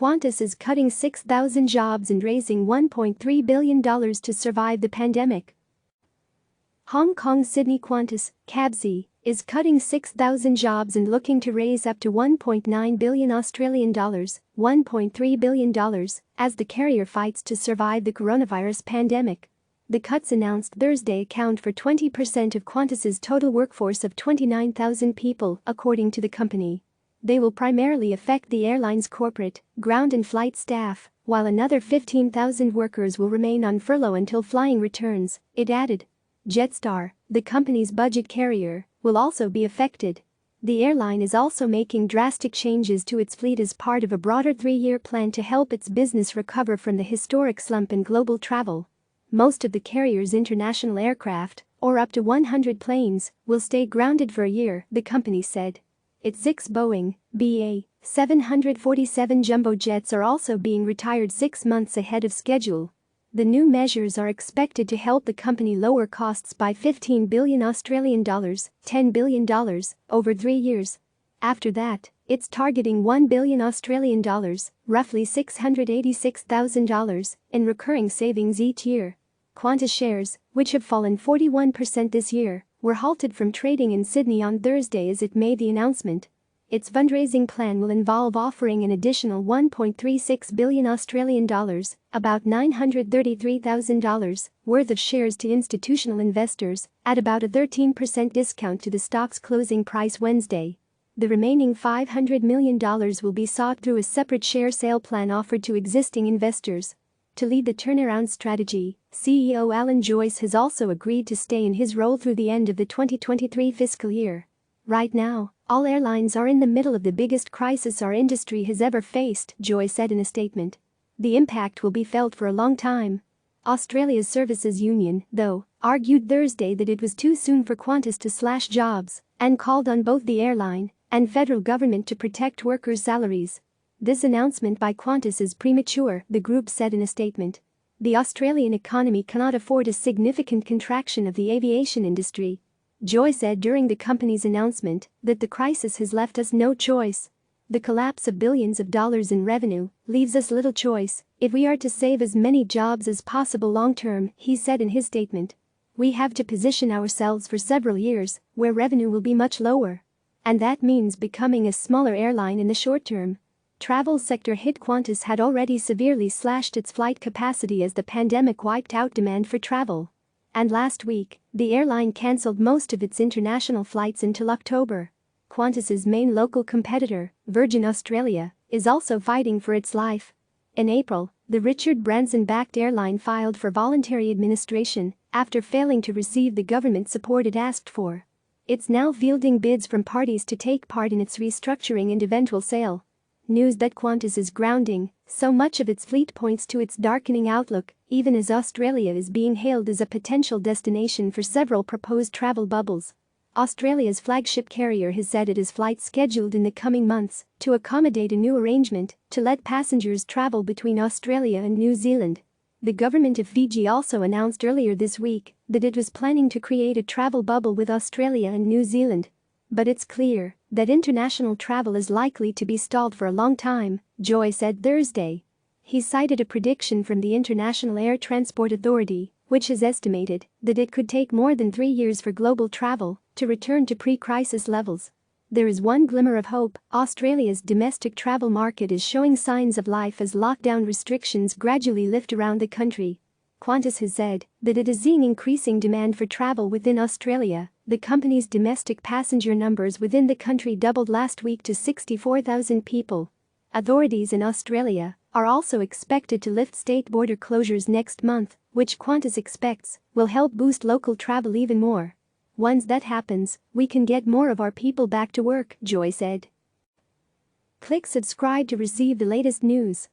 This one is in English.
Qantas is cutting 6,000 jobs and raising $1.3 billion to survive the pandemic. Hong Kong Sydney Qantas, QABSY, is cutting 6,000 jobs and looking to raise up to $1.9 billion Australian dollars, $1.3 billion, as the carrier fights to survive the coronavirus pandemic. The cuts announced Thursday account for 20% of Qantas's total workforce of 29,000 people, according to the company. They will primarily affect the airline's corporate, ground and flight staff, while another 15,000 workers will remain on furlough until flying returns, it added. Jetstar, the company's budget carrier, will also be affected. The airline is also making drastic changes to its fleet as part of a broader 3-year plan to help its business recover from the historic slump in global travel. Most of the carrier's international aircraft, or up to 100 planes, will stay grounded for a year, the company said. Its 6 Boeing, BA, 747 jumbo jets are also being retired 6 months ahead of schedule. The new measures are expected to help the company lower costs by $15 billion Australian dollars, $10 billion, over 3 years. After that, it's targeting $1 billion Australian dollars, roughly $686,000, in recurring savings each year. Qantas shares, which have fallen 41% this year, were halted from trading in Sydney on Thursday as it made the announcement. Its fundraising plan will involve offering an additional $1.36 billion Australian dollars, about $933,000, worth of shares to institutional investors, at about a 13% discount to the stock's closing price Wednesday. The remaining $500 million will be sought through a separate share sale plan offered to existing investors. To lead the turnaround strategy, CEO Alan Joyce has also agreed to stay in his role through the end of the 2023 fiscal year. Right now, all airlines are in the middle of the biggest crisis our industry has ever faced, Joyce said in a statement. The impact will be felt for a long time. Australia's Services Union, though, argued Thursday that it was too soon for Qantas to slash jobs and called on both the airline and federal government to protect workers' salaries. This announcement by Qantas is premature, the group said in a statement. The Australian economy cannot afford a significant contraction of the aviation industry. Joyce said during the company's announcement that the crisis has left us no choice. The collapse of billions of dollars in revenue leaves us little choice if we are to save as many jobs as possible long term, he said in his statement. We have to position ourselves for several years where revenue will be much lower. And that means becoming a smaller airline in the short term. Travel sector hit Qantas had already severely slashed its flight capacity as the pandemic wiped out demand for travel. And last week, the airline cancelled most of its international flights until October. Qantas's main local competitor, Virgin Australia, is also fighting for its life. In April, the Richard Branson-backed airline filed for voluntary administration after failing to receive the government support it asked for. It's now fielding bids from parties to take part in its restructuring and eventual sale. News that Qantas is grounding so much of its fleet points to its darkening outlook, even as Australia is being hailed as a potential destination for several proposed travel bubbles. Australia's flagship carrier has said it has flights scheduled in the coming months to accommodate a new arrangement to let passengers travel between Australia and New Zealand. The government of Fiji also announced earlier this week that it was planning to create a travel bubble with Australia and New Zealand. But it's clear that international travel is likely to be stalled for a long time, Joyce said Thursday. He cited a prediction from the International Air Transport Authority, which has estimated that it could take more than 3 years for global travel to return to pre-crisis levels. There is one glimmer of hope. Australia's domestic travel market is showing signs of life as lockdown restrictions gradually lift around the country. Qantas has said that it is seeing increasing demand for travel within Australia. The company's domestic passenger numbers within the country doubled last week to 64,000 people. Authorities in Australia are also expected to lift state border closures next month, which Qantas expects will help boost local travel even more. Once that happens, we can get more of our people back to work, Joy said. Click subscribe to receive the latest news.